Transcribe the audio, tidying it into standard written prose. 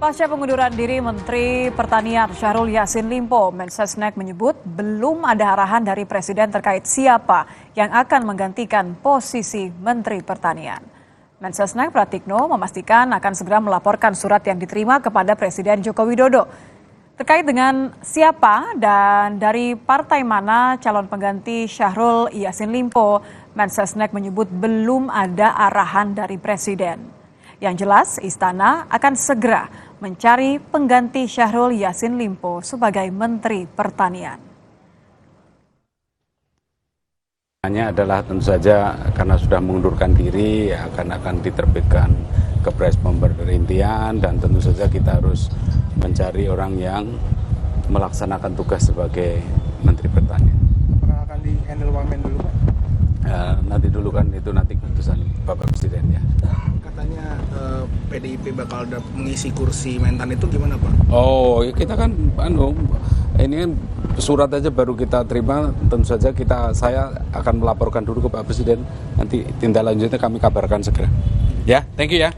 Pasca pengunduran diri Menteri Pertanian Syahrul Yassin Limpo, Mensesnek menyebut belum ada arahan dari Presiden terkait siapa yang akan menggantikan posisi Menteri Pertanian. Mensesnek Pratikno memastikan akan segera melaporkan surat yang diterima kepada Presiden Joko Widodo. Terkait dengan siapa dan dari partai mana calon pengganti Syahrul Yassin Limpo, Mensesnek menyebut belum ada arahan dari Presiden. Yang jelas, Istana akan segera mencari pengganti Syahrul Yassin Limpo sebagai Menteri Pertanian. Hanya adalah tentu saja karena sudah mengundurkan diri akan diterbitkan kepres pemberhentian dan tentu saja kita harus mencari orang yang melaksanakan tugas sebagai Menteri Pertanian. Apakah akan di-handle Wamen dulu, Pak? Nanti dulu kan itu nanti keputusan Bapak Presiden ya. Katanya PDIP bakal mengisi kursi Mentan itu gimana, Pak? Oh, kita kan ini kan surat aja baru kita terima, tentu saja saya akan melaporkan dulu ke Pak Presiden, nanti tindak lanjutnya kami kabarkan segera. Ya, thank you ya.